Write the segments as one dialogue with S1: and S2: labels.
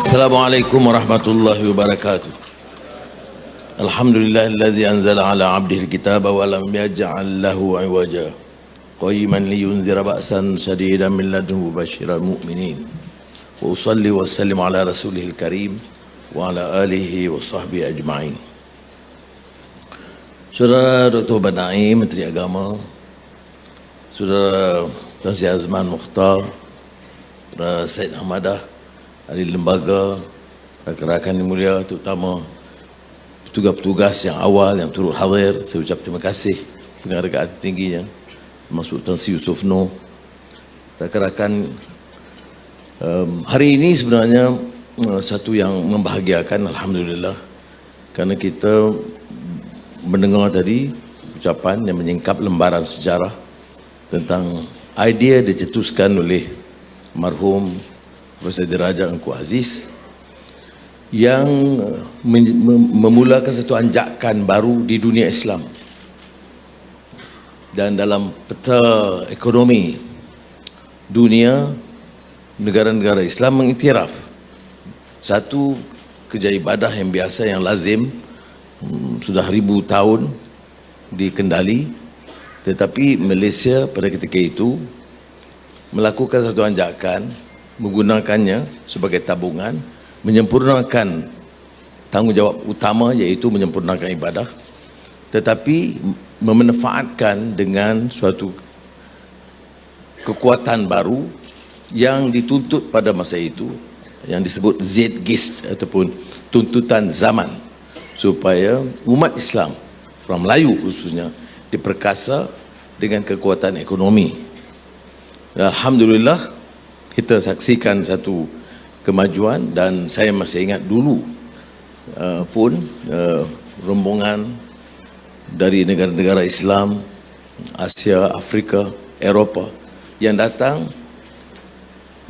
S1: Assalamualaikum warahmatullahi wabarakatuh. Alhamdulillahillazi anzala ala abdihi alkitaba wa lam yaj'al lahu 'iwaja qayyiman liyunzira ba'san shadidan min ladunhu basyiral mu'minin. Wa usalli wa sallim ala rasulihil karim wa ala alihi wa sahbihi ajma'in. Saudara Dr. Banaim, Menteri Agama, Saudara Tan Sri Azman Mukhtar, Saudara Syed Ahmadah, ahli lembaga, rakan-rakan yang mulia, terutama petugas-petugas yang awal yang turut hadir, saya ucap terima kasih penghargaan tingginya, termasuk Tan Sri Yusof Noh, rakan-rakan. Hari ini sebenarnya satu yang membahagiakan, alhamdulillah, kerana kita mendengar tadi ucapan yang menyingkap lembaran sejarah tentang idea dicetuskan oleh marhum Profesor Diraja Engku Aziz yang memulakan satu anjakan baru di dunia Islam. Dan dalam peta ekonomi dunia, negara-negara Islam mengiktiraf satu kerja ibadah yang biasa, yang lazim, sudah 1000 tahun dikendali, tetapi Malaysia pada ketika itu melakukan satu anjakan, menggunakannya sebagai tabungan, menyempurnakan tanggungjawab utama iaitu menyempurnakan ibadah, tetapi memanfaatkan dengan suatu kekuatan baru yang dituntut pada masa itu, yang disebut Zeitgeist ataupun tuntutan zaman, supaya umat Islam, orang Melayu khususnya, diperkasa dengan kekuatan ekonomi. Alhamdulillah, kita saksikan satu kemajuan, dan saya masih ingat dulu pun rombongan dari negara-negara Islam, Asia, Afrika, Eropah yang datang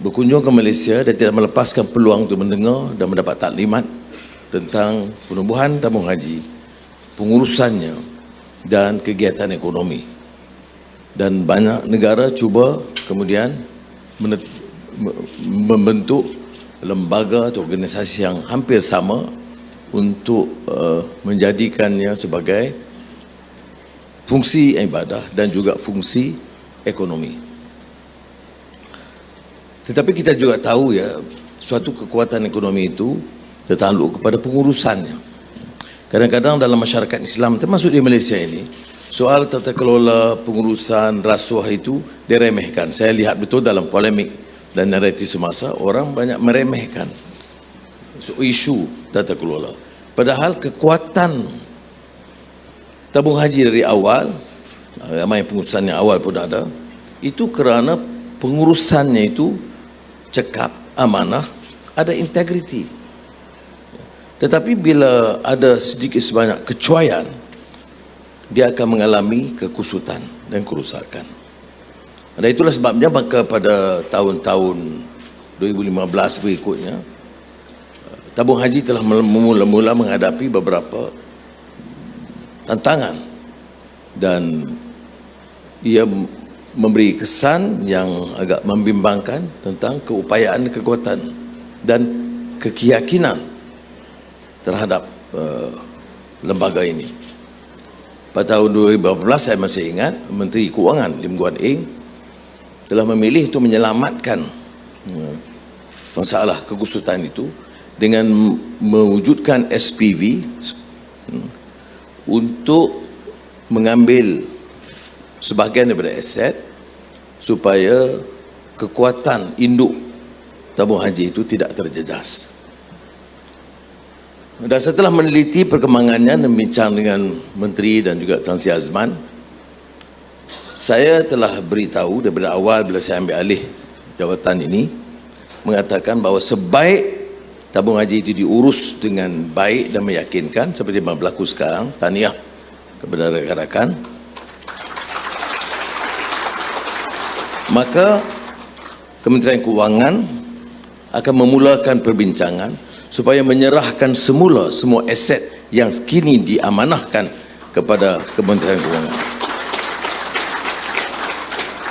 S1: berkunjung ke Malaysia dan tidak melepaskan peluang untuk mendengar dan mendapat taklimat tentang penubuhan tabung haji, pengurusannya dan kegiatan ekonomi. Dan banyak negara cuba kemudian membentuk lembaga atau organisasi yang hampir sama untuk menjadikannya sebagai fungsi ibadah dan juga fungsi ekonomi. Tetapi kita juga tahu ya, suatu kekuatan ekonomi itu tertakluk kepada pengurusannya. Kadang-kadang dalam masyarakat Islam, termasuk di Malaysia ini, soal tata kelola pengurusan rasuah itu diremehkan. Saya lihat betul dalam polemik dan naratif semasa, orang banyak meremehkan isu tata kelola. Padahal kekuatan tabung haji dari awal, ramai pengurusan yang awal pun ada, itu kerana pengurusannya itu cekap, amanah, ada integriti. Tetapi bila ada sedikit sebanyak kecuaian, dia akan mengalami kekusutan dan kerusakan. Dan itulah sebabnya maka pada tahun-tahun 2015 berikutnya, tabung haji telah mula-mula menghadapi beberapa tantangan, dan ia memberi kesan yang agak membimbangkan tentang keupayaan, kekuatan dan keyakinan terhadap lembaga ini. Pada tahun 2015 saya masih ingat Menteri Keuangan Lim Guan Eng telah memilih untuk menyelamatkan masalah kekusutan itu dengan mewujudkan SPV untuk mengambil sebahagian daripada aset supaya kekuatan induk tabung haji itu tidak terjejas. Dan setelah meneliti perkembangannya dan bincang dengan Menteri dan juga Tan Sri Azman, saya telah beritahu daripada awal bila saya ambil alih jawatan ini, mengatakan bahawa sebaik tabung haji itu diurus dengan baik dan meyakinkan seperti yang berlaku sekarang, tahniah kepada rakan-rakan, maka Kementerian Keuangan akan memulakan perbincangan supaya menyerahkan semula semua aset yang kini diamanahkan kepada Kementerian Keuangan.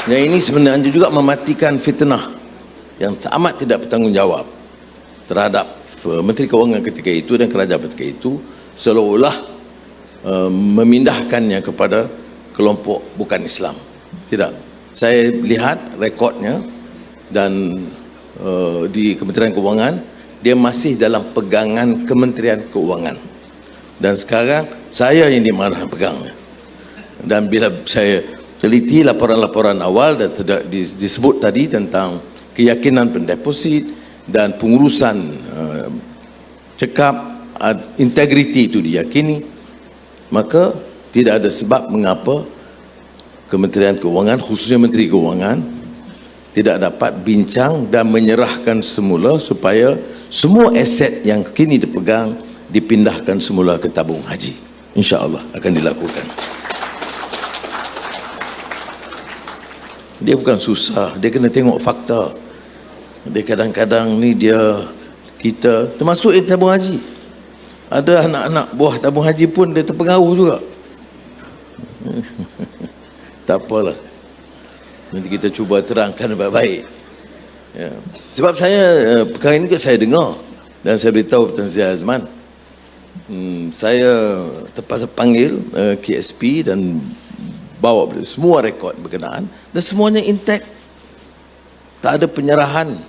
S1: Yang ini sebenarnya juga mematikan fitnah yang amat tidak bertanggungjawab terhadap Menteri Kewangan ketika itu dan kerajaan ketika itu, seolah-olah memindahkannya kepada kelompok bukan Islam. Tidak. Saya lihat rekodnya dan di Kementerian Kewangan, dia masih dalam pegangan Kementerian Keuangan. Dan sekarang saya yang dimarah pegangnya. Dan bila saya teliti laporan-laporan awal dan disebut tadi tentang keyakinan pendeposit dan pengurusan cekap integriti itu diyakini, maka tidak ada sebab mengapa Kementerian Keuangan, khususnya Menteri Keuangan, tidak dapat bincang dan menyerahkan semula supaya semua aset yang kini dipegang dipindahkan semula ke tabung haji. InsyaAllah akan dilakukan. Dia bukan susah, dia kena tengok fakta. Dia kadang-kadang ni kita termasuk tabung haji. Ada anak-anak buah tabung haji pun dia terpengaruh juga. Tak apalah. Nanti kita cuba terangkan baik-baik. Ya. Sebab saya perkara ini juga saya dengar dan saya beritahu Tan Sri Azman. Saya terpaksa panggil KSP dan bawa semua rekod berkenaan dan semuanya intact. Tak ada penyerahan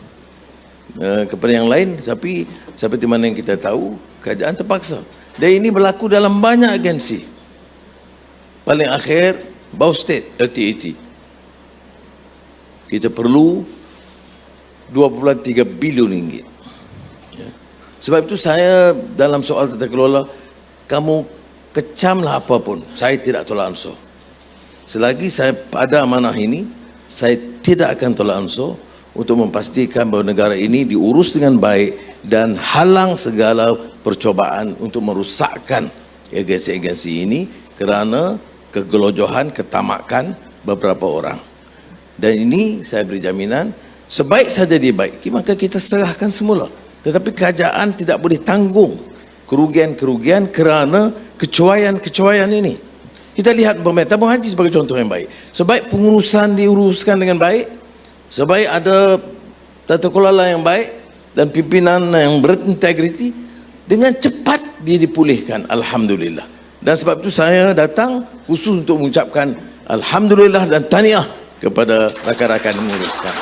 S1: kepada yang lain, tapi seperti mana yang kita tahu, kerajaan terpaksa. Dan ini berlaku dalam banyak agensi. Paling akhir, Bau State, LTAT. Kita perlu 2.3 bilion ringgit. Ya. Sebab itu saya dalam soal tata kelola, kamu kecamlah apapun, saya tidak tolak ansur. Selagi saya pada amanah ini, saya tidak akan tolak ansur untuk memastikan bahawa negara ini diurus dengan baik dan halang segala percobaan untuk merusakkan agensi-agensi ini kerana kegelojohan, ketamakan beberapa orang. Dan ini saya beri jaminan, sebaik saja dibaiki, maka kita serahkan semula. Tetapi kerajaan tidak boleh tanggung kerugian-kerugian kerana kecuaian-kecuaian ini. Kita lihat tabung haji sebagai contoh yang baik. Sebaik pengurusan diuruskan dengan baik, sebaik ada tata kelola yang baik dan pimpinan yang berintegriti, dengan cepat dia dipulihkan. Alhamdulillah. Dan sebab itu saya datang khusus untuk mengucapkan Alhamdulillah dan tahniah kepada rakan-rakan yang menguruskan.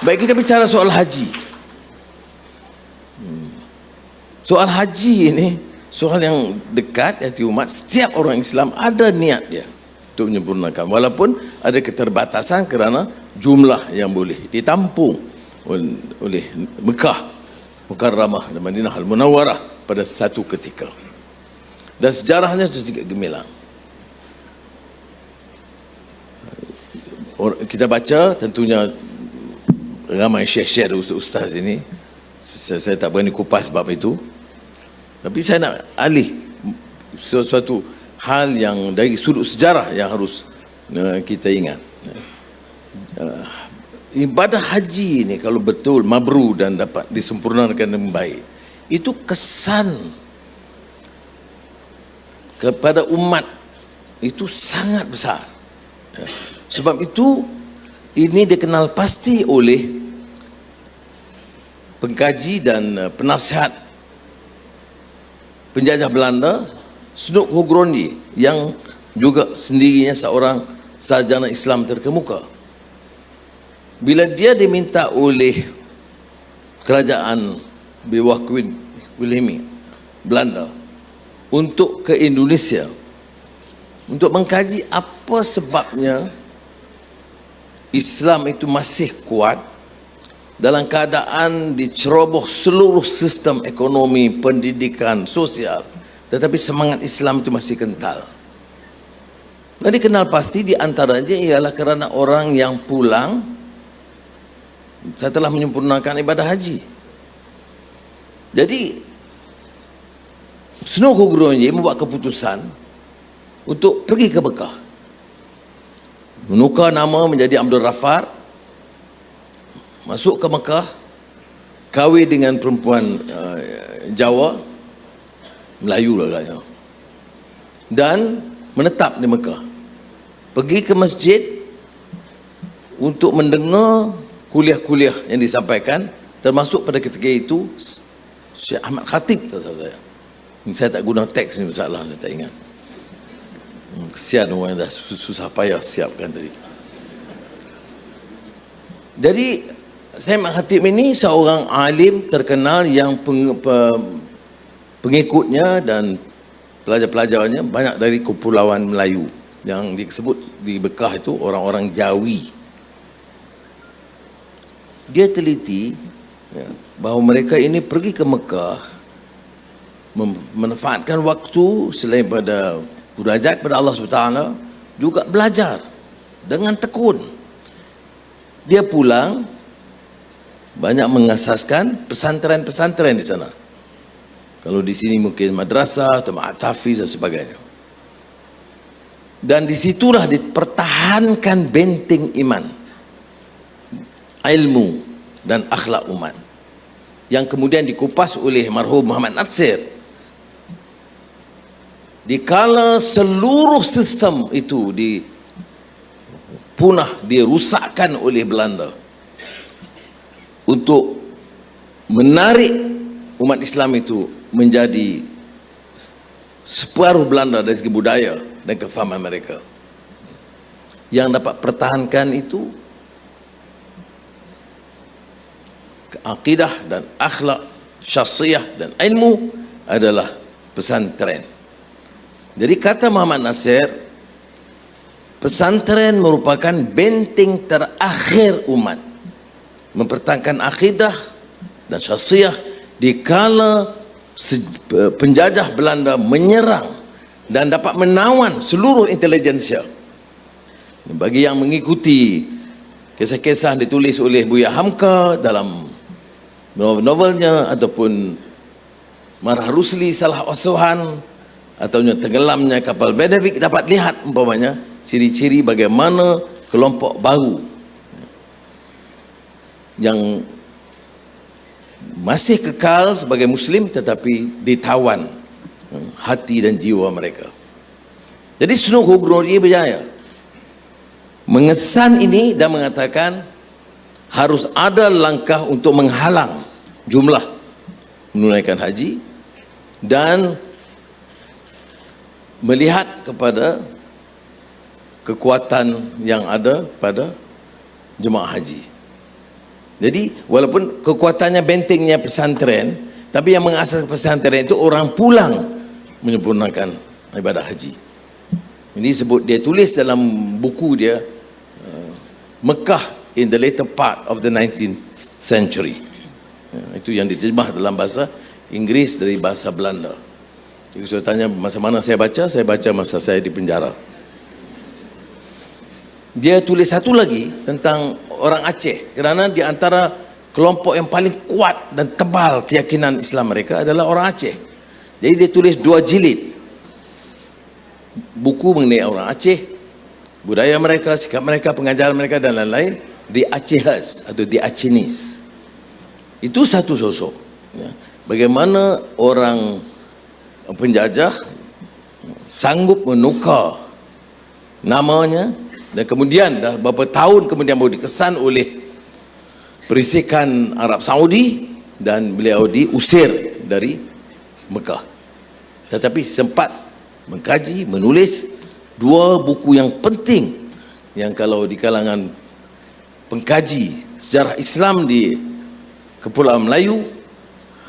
S1: Baik, kita bicara soal haji. Soal haji ini soal yang dekat hati umat. Setiap orang Islam ada niat dia untuk menyempurnakan, walaupun ada keterbatasan kerana jumlah yang boleh ditampung oleh Mekah Mukarramah dan Madinah Al-Munawwarah pada satu ketika. Dan sejarahnya itu sedikit gemilang. Kita baca, tentunya ramai share ustaz ini. Saya tak berani kupas bab itu. Tapi saya nak alih sesuatu hal yang dari sudut sejarah yang harus kita ingat. Ibadah haji ini kalau betul mabrur dan dapat disempurnakan dengan baik, itu kesan kepada umat itu sangat besar. Sebab itu ini dikenal pasti oleh pengkaji dan penasihat penjajah Belanda, Snoek Hougrondje, yang juga sendirinya seorang sarjana Islam terkemuka. Bila dia diminta oleh kerajaan bawah Queen Wilhelmina Belanda untuk ke Indonesia untuk mengkaji apa sebabnya Islam itu masih kuat dalam keadaan diceroboh seluruh sistem ekonomi, pendidikan, sosial, tetapi semangat Islam itu masih kental. Dan dikenal pasti di antaranya ialah kerana orang yang pulang setelah menyempurnakan ibadah haji. Jadi Snoek Hougrondje membuat keputusan untuk pergi ke Mekah, menukar nama menjadi Abdul Ghaffar, masuk ke Mekah, kahwin dengan perempuan Jawa, Melayu lah katanya, dan menetap di Mekah. Pergi ke masjid untuk mendengar kuliah-kuliah yang disampaikan Termasuk pada ketika itu Syekh Ahmad Khatib kata saya. Saya tak guna teks ni masalah, saya tak ingat. Kesian orang yang dah susah payah siapkan tadi. Jadi Syekh Ahmad Khatib ini seorang alim terkenal yang pengikutnya dan pelajar-pelajarnya banyak dari kepulauan Melayu yang disebut di Mekah itu orang-orang Jawi. Dia teliti bahawa mereka ini pergi ke Mekah memanfaatkan waktu selain pada munajat pada Allah SWT, juga belajar dengan tekun. Dia pulang banyak mengasaskan pesantren-pesantren di sana. Kalau di sini mungkin madrasah atau ma'had tahfiz dan sebagainya. Dan disitulah dipertahankan benteng iman, ilmu dan akhlak umat yang kemudian dikupas oleh marhum Muhammad Natsir. Dikala seluruh sistem itu dipunah, dirusakkan oleh Belanda untuk menarik umat Islam itu menjadi separuh Belanda dari segi budaya dan kefahaman mereka, yang dapat pertahankan itu akidah dan akhlak, syakhsiyah dan ilmu adalah pesantren. Jadi kata Muhammad Natsir, pesantren merupakan benteng terakhir umat mempertahankan akidah dan syakhsiyah dikala penjajah Belanda menyerang dan dapat menawan seluruh intelijensia. Bagi yang mengikuti kisah-kisah ditulis oleh Buya Hamka dalam novelnya, ataupun Marah Rusli Salah Asuhan, atau tenggelamnya kapal Vedevik, dapat lihat umpamanya ciri-ciri bagaimana kelompok baru yang masih kekal sebagai Muslim tetapi ditawan hati dan jiwa mereka. Jadi Sunuk Hugrori berjaya mengesan ini dan mengatakan harus ada langkah untuk menghalang jumlah menunaikan haji dan melihat kepada kekuatan yang ada pada jemaah haji. Jadi walaupun kekuatannya bentengnya pesantren, tapi yang mengasas pesantren itu orang pulang menyempurnakan ibadah haji. Ini sebut, dia tulis dalam buku dia Mekah in the later part of the 19th century. Itu yang diterjemah dalam bahasa Inggeris dari bahasa Belanda. Jadi saya tanya masa mana saya baca masa saya di penjara. Dia tulis satu lagi tentang orang Aceh, kerana di antara kelompok yang paling kuat dan tebal keyakinan Islam mereka adalah orang Aceh. Jadi dia tulis 2 jilid buku mengenai orang Aceh, budaya mereka, sikap mereka, pengajaran mereka dan lain-lain. The Acehers atau The Acehnese. Itu satu sosok ya. Bagaimana orang penjajah sanggup menukar namanya, dan kemudian dah beberapa tahun kemudian baru dikesan oleh perisikan Arab Saudi dan beliau diusir dari Mekah. Tetapi sempat mengkaji, menulis 2 buku yang penting yang kalau di kalangan pengkaji sejarah Islam di Kepulauan Melayu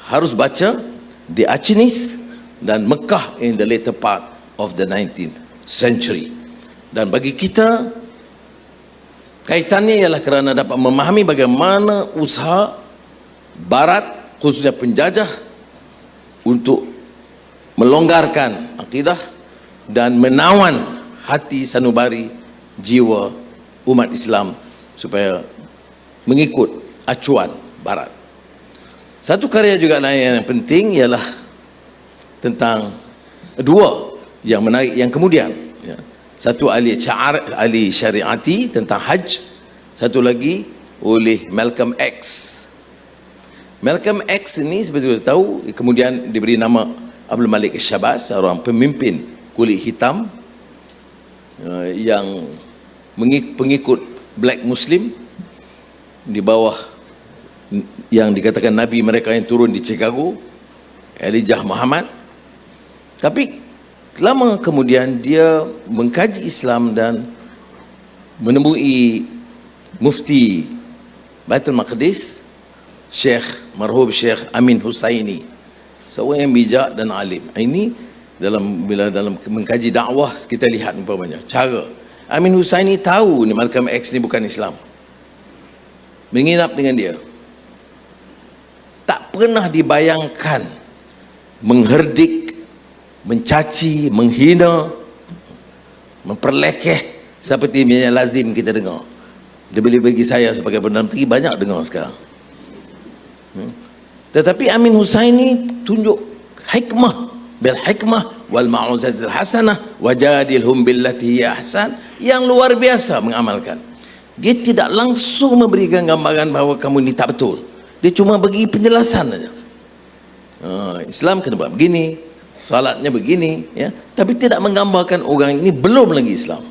S1: harus baca, The Acehnese dan Mekah in the later part of the 19th century. Dan bagi kita kaitannya ialah kerana dapat memahami bagaimana usaha Barat, khususnya penjajah, untuk melonggarkan akidah dan menawan hati sanubari jiwa umat Islam supaya mengikut acuan Barat. Satu karya juga lain yang penting ialah tentang 2 yang menarik yang kemudian ya. Satu ahli syariati tentang haj, satu lagi oleh Malcolm X. Malcolm X ini seperti kita tahu kemudian diberi nama Abdul Malik Syabas, seorang pemimpin kulit hitam yang pengikut Black Muslim di bawah yang dikatakan Nabi mereka yang turun di Chicago, Elijah Muhammad. Tapi lama kemudian dia mengkaji Islam dan menemui Mufti Baitul Maqdis, marhum Syekh Amin Husaini, seorang yang bijak dan alim. Ini bila dalam mengkaji dakwah kita lihat umpamanya cara Amin Husaini tahu ni Malcolm X ni bukan Islam, menginap dengan dia, tak pernah dibayangkan mengherdik, mencaci, menghina, memperlekeh seperti yang lazim kita dengar. Dia boleh bagi saya sebagai Perdana Menteri banyak dengar sekarang. Tetapi Amin Husaini tunjuk hikmah, bil hikmah wal mau'izatil hasanah wajadilhum billati hiya ahsan, yang luar biasa mengamalkan. Dia tidak langsung memberikan gambaran bahawa kamu ini tak betul. Dia cuma bagi penjelasan saja. Islam kena buat begini, salatnya begini, ya. Tapi tidak menggambarkan orang ini belum lagi Islam.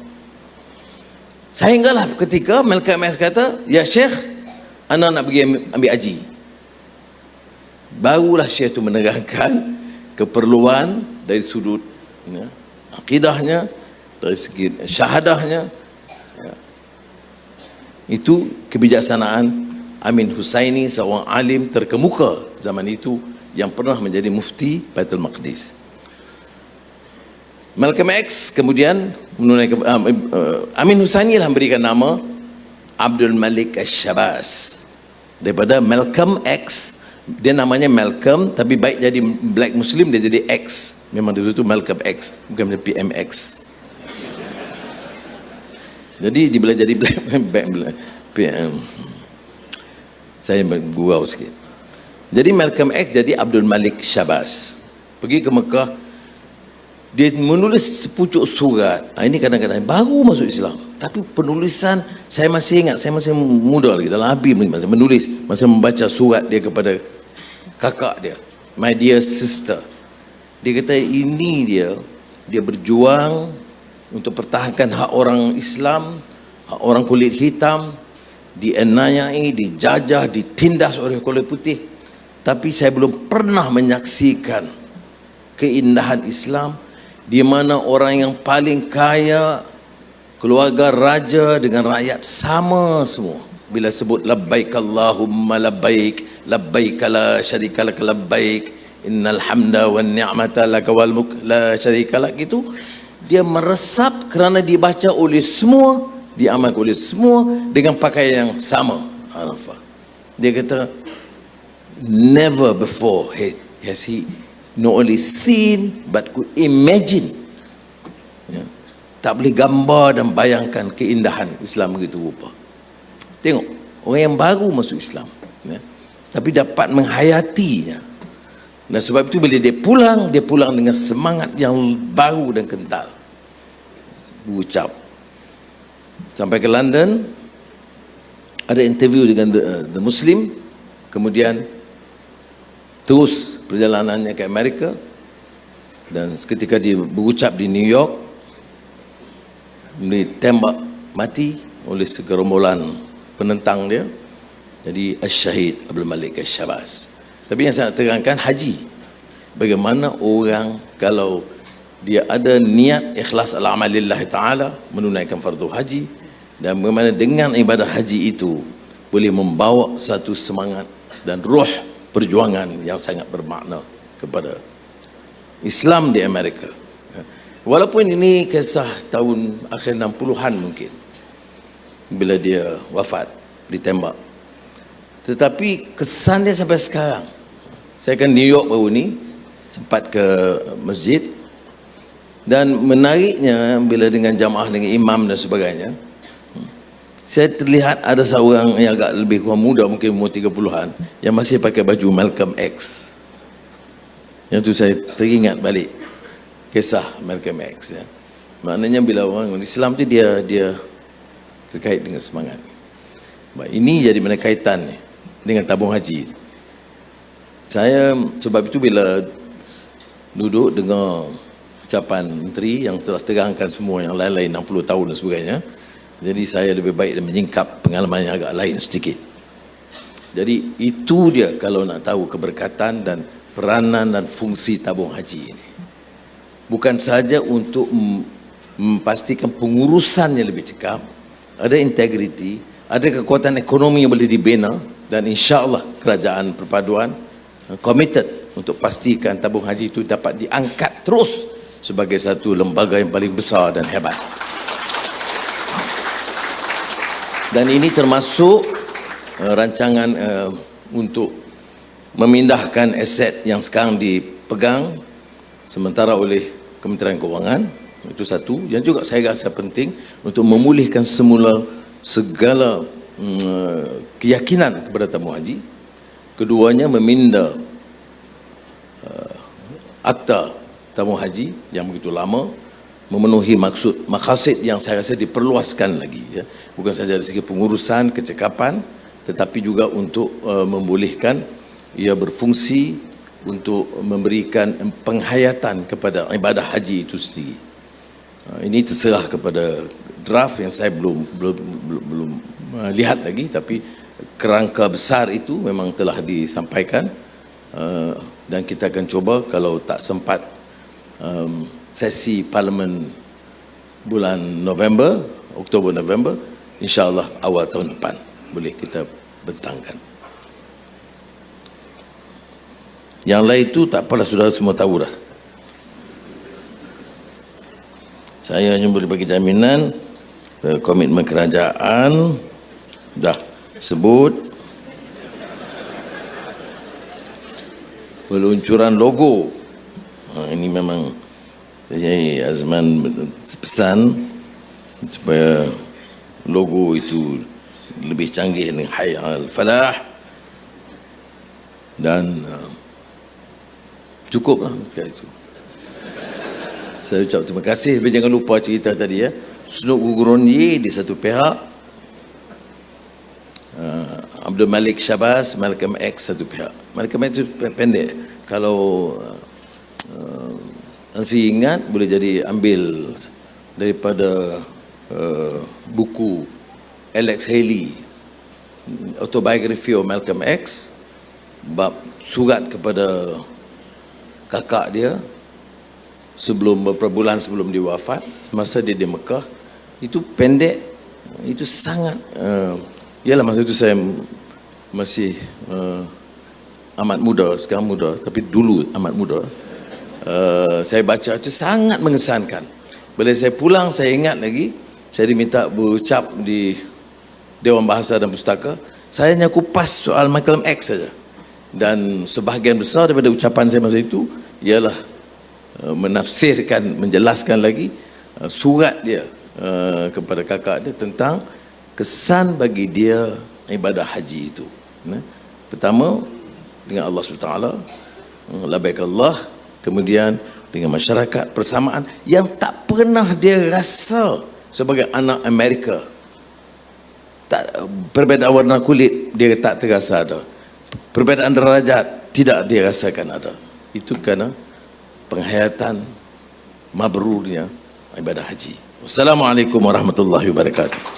S1: Sehinggalah ketika Malcolm X kata, ya Syekh, anak nak pergi ambil haji. Barulah Syekh itu menerangkan keperluan dari sudut, ya, akidahnya, dari segi syahadahnya, ya. Itu kebijaksanaan Amin Husaini, seorang alim terkemuka zaman itu yang pernah menjadi mufti Baitul Maqdis. Malcolm X kemudian menunaikan, Amin Husaini lah memberikan nama Abdul Malik Syabas. Daripada Malcolm X, dia namanya Malcolm, tapi baik jadi Black Muslim dia jadi X. Memang dulu tu Malcolm X, bukan macam PMX. Jadi dia boleh jadi Black PM. Saya bergurau sikit. Jadi Malcolm X jadi Abdul Malik Syabas. Pergi ke Mekah, dia menulis sepucuk surat. Ini kadang-kadang baru masuk Islam, tapi penulisan saya masih ingat, saya masih muda lagi dalam Habib masa menulis, masa membaca surat dia kepada kakak dia, my dear sister. Dia kata ini dia berjuang untuk pertahankan hak orang Islam, hak orang kulit hitam, dianiayai, dijajah, ditindas oleh kulit putih. Tapi saya belum pernah menyaksikan keindahan Islam di mana orang yang paling kaya, keluarga raja dengan rakyat sama semua. Bila sebut labbaik Allahumma labbaik, labbaik la syarika lak labbaik, innal hamda wan ni'mata lak wal mulk la syarika lak, itu dia meresap kerana dibaca oleh semua, diamalkan oleh semua dengan pakaian yang sama. Dia kata never before has he not only seen but could imagine, ya, tak boleh gambar dan bayangkan keindahan Islam begitu rupa. Tengok orang yang baru masuk Islam, ya, tapi dapat menghayatinya. Dan sebab itu bila dia pulang dengan semangat yang baru dan kental. Berucap sampai ke London, ada interview dengan the Muslim, kemudian terus perjalanannya ke Amerika, dan ketika dia berucap di New York ditembak mati oleh segerombolan penentang dia, jadi Syahid Abdul Malik Syabas. Tapi yang saya nak terangkan haji, bagaimana orang kalau dia ada niat ikhlas al-amalillah ta'ala, menunaikan fardu haji, dan bagaimana dengan ibadah haji itu boleh membawa satu semangat dan roh perjuangan yang sangat bermakna kepada Islam di Amerika. Walaupun ini kisah tahun akhir 60-an mungkin, bila dia wafat, ditembak, tetapi kesan dia sampai sekarang. Saya kan New York baru ni, sempat ke masjid, dan menariknya bila dengan jamaah, dengan imam dan sebagainya, saya terlihat ada seorang yang agak lebih kurang muda, mungkin umur 30-an, yang masih pakai baju Malcolm X. Yang tu saya teringat balik kisah Malcolm X, ya. Maknanya bila orang Islam tu dia terkait dengan semangat. Ini jadi mana kaitan dengan tabung haji. Saya sebab itu bila duduk dengar ucapan menteri yang telah terangkan semua yang lain-lain 60 tahun dan sebagainya, jadi saya lebih baik dan menyingkap pengalaman yang agak lain sedikit. Jadi itu dia kalau nak tahu keberkatan dan peranan dan fungsi tabung haji ini. Bukan saja untuk memastikan pengurusannya lebih cekap, ada integriti, ada kekuatan ekonomi yang boleh dibina, dan insya-Allah kerajaan perpaduan committed untuk pastikan tabung haji itu dapat diangkat terus sebagai satu lembaga yang paling besar dan hebat. Dan ini termasuk rancangan untuk memindahkan aset yang sekarang dipegang sementara oleh Kementerian Kewangan. Itu satu. Yang juga saya rasa penting untuk memulihkan semula segala keyakinan kepada tamu haji. Keduanya meminda akta tamu haji yang begitu lama, memenuhi maqasid yang saya rasa diperluaskan lagi, ya. Bukan saja dari segi pengurusan, kecekapan, tetapi juga untuk membolehkan ia berfungsi untuk memberikan penghayatan kepada ibadah haji itu sendiri. Ini terserah kepada draft yang saya belum lihat lagi, tapi kerangka besar itu memang telah disampaikan, dan kita akan cuba kalau tak sempat sesi parlimen bulan November, Oktober-November, insya-Allah awal tahun depan boleh kita bentangkan. Yang lain itu tak apalah, saudara semua tahu dah. Saya hanya boleh bagi jaminan komitmen kerajaan dah sebut. Peluncuran logo, ini memang saya Azman pesan supaya logo itu lebih canggih dengan Hayy al-Falah, dan cukuplah sekali itu. Saya ucap terima kasih. Tapi jangan lupa cerita tadi, ya. Snoop Guguroni di satu pihak, Abdul Malik Syabas, Malcolm X satu pihak. Malcolm X itu pendek. Kalau masih ingat, boleh jadi ambil daripada buku Alex Haley, Autobiography of Malcolm X, bab surat kepada kakak dia sebelum beberapa bulan sebelum dia wafat, semasa dia di Mekah. Itu pendek, itu sangat yalah, masa itu saya masih amat muda, sekarang muda, tapi dulu amat muda. Saya baca itu sangat mengesankan. Bila saya pulang, saya ingat lagi, saya diminta berucap di Dewan Bahasa dan Pustaka. Saya hanya kupas soal Malcolm X saja, dan sebahagian besar daripada ucapan saya masa itu ialah menafsirkan, menjelaskan lagi surat dia kepada kakak dia tentang kesan bagi dia ibadah haji itu. Pertama dengan Allah SWT, labbaik Allah, kemudian dengan masyarakat, persamaan yang tak pernah dia rasa sebagai anak Amerika. Perbezaan warna kulit dia tak terasa ada, perbezaan derajat tidak dia rasakan ada. Itu kerana penghayatan mabrurnya ibadah haji. Wassalamualaikum warahmatullahi wabarakatuh.